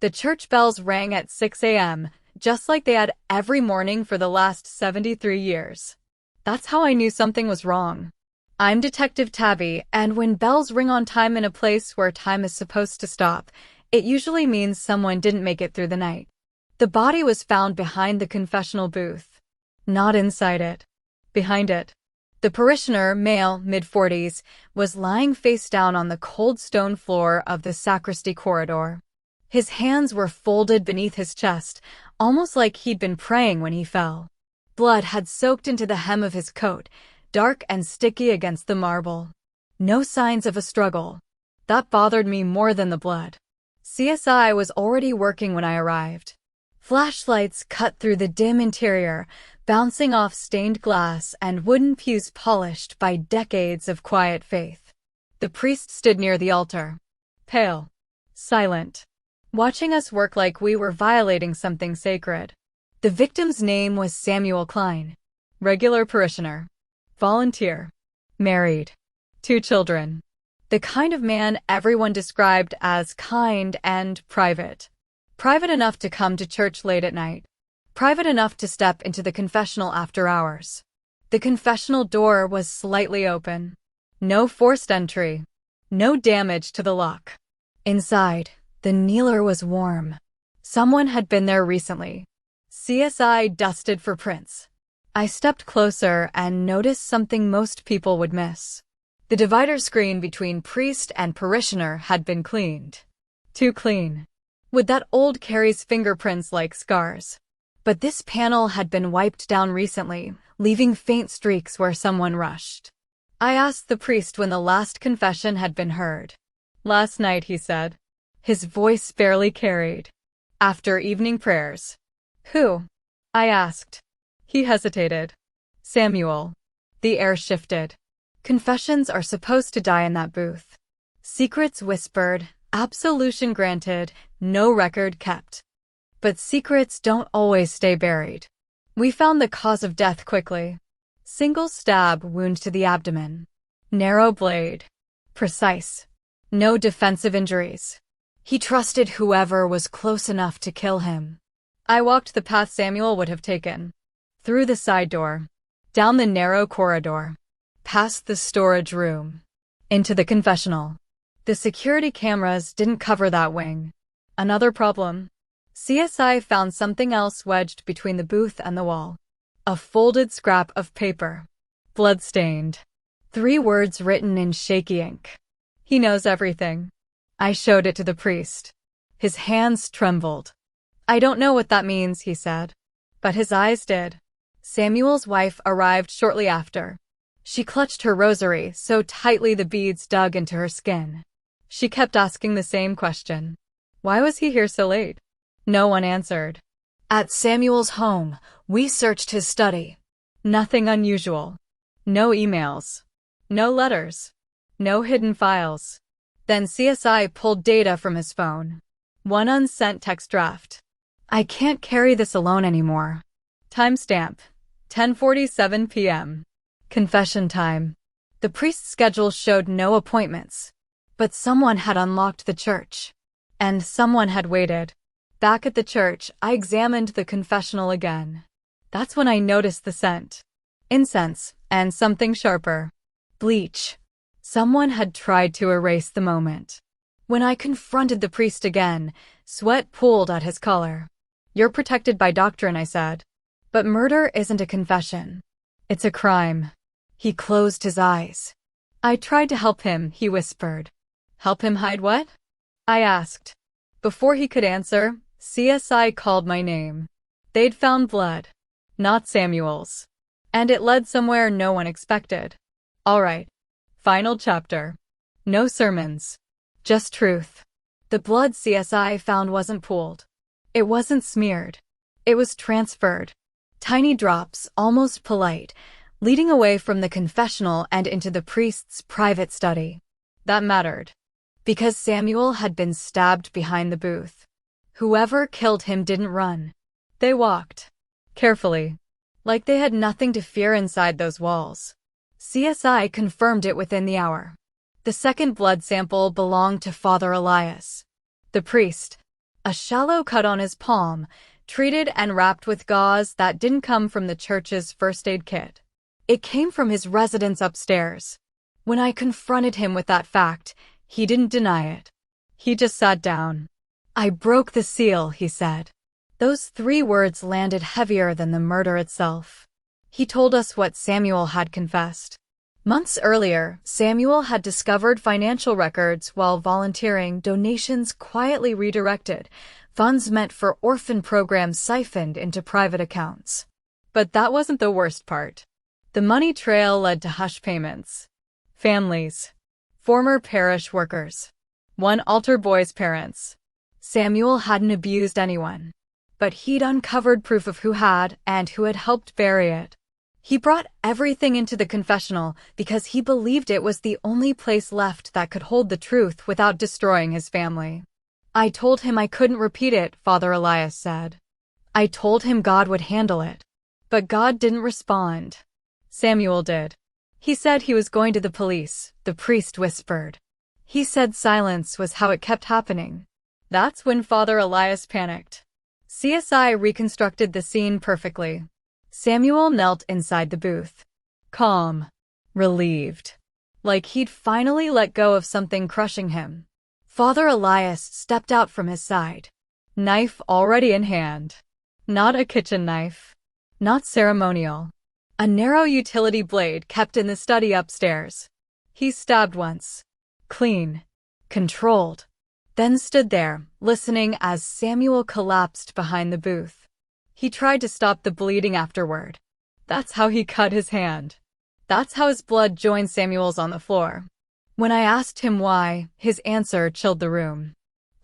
The church bells rang at 6 a.m., just like they had every morning for the last 73 years. That's how I knew something was wrong. I'm Detective Tabby, and when bells ring on time in a place where time is supposed to stop, it usually means someone didn't make it through the night. The body was found behind the confessional booth. Not inside it. Behind it. The parishioner, male, mid-40s, was lying face down on the cold stone floor of the sacristy corridor. His hands were folded beneath his chest, almost like he'd been praying when he fell. Blood had soaked into the hem of his coat, dark and sticky against the marble. No signs of a struggle. That bothered me more than the blood. CSI was already working when I arrived. Flashlights cut through the dim interior, bouncing off stained glass and wooden pews polished by decades of quiet faith. The priest stood near the altar, pale, silent, watching us work like we were violating something sacred. The victim's name was Samuel Klein. Regular parishioner. Volunteer. Married. 2 children. The kind of man everyone described as kind and private. Private enough to come to church late at night. Private enough to step into the confessional after hours. The confessional door was slightly open. No forced entry. No damage to the lock. Inside, the kneeler was warm. Someone had been there recently. CSI dusted for prints. I stepped closer and noticed something most people would miss. The divider screen between priest and parishioner had been cleaned. Too clean. With that old Carrie's fingerprints like scars. But this panel had been wiped down recently, leaving faint streaks where someone rushed. I asked the priest when the last confession had been heard. Last night, he said. His voice barely carried. After evening prayers. Who? I asked. He hesitated. Samuel. The air shifted. Confessions are supposed to die in that booth. Secrets whispered, absolution granted, no record kept. But secrets don't always stay buried. We found the cause of death quickly. Single stab wound to the abdomen. Narrow blade. Precise. No defensive injuries. He trusted whoever was close enough to kill him. I walked the path Samuel would have taken. Through the side door. Down the narrow corridor. Past the storage room. Into the confessional. The security cameras didn't cover that wing. Another problem. CSI found something else wedged between the booth and the wall. A folded scrap of paper. Blood-stained. 3 words written in shaky ink. He knows everything. I showed it to the priest. His hands trembled. I don't know what that means, he said. But his eyes did. Samuel's wife arrived shortly after. She clutched her rosary so tightly the beads dug into her skin. She kept asking the same question. Why was he here so late? No one answered. At Samuel's home, we searched his study. Nothing unusual. No emails. No letters. No hidden files. Then CSI pulled data from his phone. 1 unsent text draft. I can't carry this alone anymore. Timestamp. 10:47 p.m. Confession time. The priest's schedule showed no appointments. But someone had unlocked the church. And someone had waited. Back at the church, I examined the confessional again. That's when I noticed the scent. Incense, and something sharper. Bleach. Someone had tried to erase the moment. When I confronted the priest again, sweat pooled at his collar. You're protected by doctrine, I said. But murder isn't a confession. It's a crime. He closed his eyes. I tried to help him, he whispered. Help him hide what? I asked. Before he could answer, CSI called my name. They'd found blood. Not Samuel's. And it led somewhere no one expected. All right. Final chapter. No sermons. Just truth. The blood CSI found wasn't pooled. It wasn't smeared. It was transferred. Tiny drops, almost polite, leading away from the confessional and into the priest's private study. That mattered. Because Samuel had been stabbed behind the booth. Whoever killed him didn't run. They walked. Carefully. Like they had nothing to fear inside those walls. CSI confirmed it within the hour. The second blood sample belonged to Father Elias. The priest. A shallow cut on his palm, treated and wrapped with gauze that didn't come from the church's first aid kit. It came from his residence upstairs. When I confronted him with that fact, he didn't deny it. He just sat down. "I broke the seal," he said. Those 3 words landed heavier than the murder itself. He told us what Samuel had confessed. Months earlier, Samuel had discovered financial records while volunteering, donations quietly redirected, funds meant for orphan programs siphoned into private accounts. But that wasn't the worst part. The money trail led to hush payments. Families. Former parish workers. One altar boy's parents. Samuel hadn't abused anyone. But he'd uncovered proof of who had and who had helped bury it. He brought everything into the confessional because he believed it was the only place left that could hold the truth without destroying his family. "I told him I couldn't repeat it," Father Elias said. "I told him God would handle it. But God didn't respond. Samuel did. He said he was going to the police," the priest whispered. "He said silence was how it kept happening." That's when Father Elias panicked. CSI reconstructed the scene perfectly. Samuel knelt inside the booth. Calm. Relieved. Like he'd finally let go of something crushing him. Father Elias stepped out from his side. Knife already in hand. Not a kitchen knife. Not ceremonial. A narrow utility blade kept in the study upstairs. He stabbed once. Clean. Controlled. Then stood there, listening as Samuel collapsed behind the booth. He tried to stop the bleeding afterward. That's how he cut his hand. That's how his blood joined Samuel's on the floor. When I asked him why, his answer chilled the room.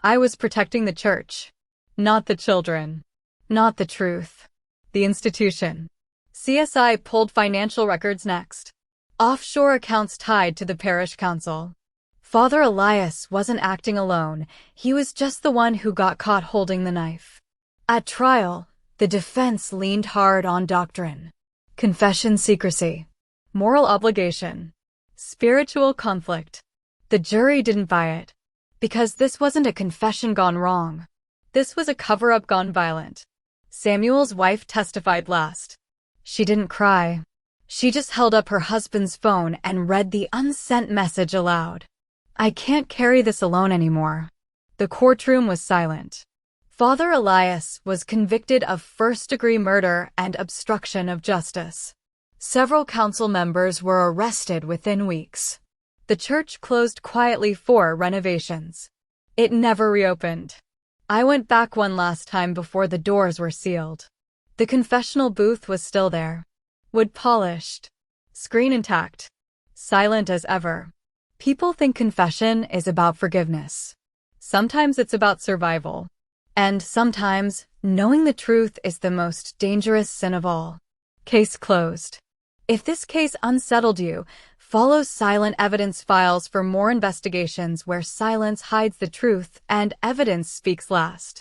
"I was protecting the church. Not the children. Not the truth. The institution." CSI pulled financial records next. Offshore accounts tied to the parish council. Father Elias wasn't acting alone. He was just the one who got caught holding the knife. At trial, the defense leaned hard on doctrine. Confession secrecy. Moral obligation. Spiritual conflict. The jury didn't buy it. Because this wasn't a confession gone wrong. This was a cover-up gone violent. Samuel's wife testified last. She didn't cry. She just held up her husband's phone and read the unsent message aloud. "I can't carry this alone anymore." The courtroom was silent. Father Elias was convicted of first-degree murder and obstruction of justice. Several council members were arrested within weeks. The church closed quietly for renovations. It never reopened. I went back one last time before the doors were sealed. The confessional booth was still there. Wood polished. Screen intact. Silent as ever. People think confession is about forgiveness. Sometimes it's about survival. And sometimes, knowing the truth is the most dangerous sin of all. Case closed. If this case unsettled you, follow Silent Evidence Files for more investigations where silence hides the truth and evidence speaks last.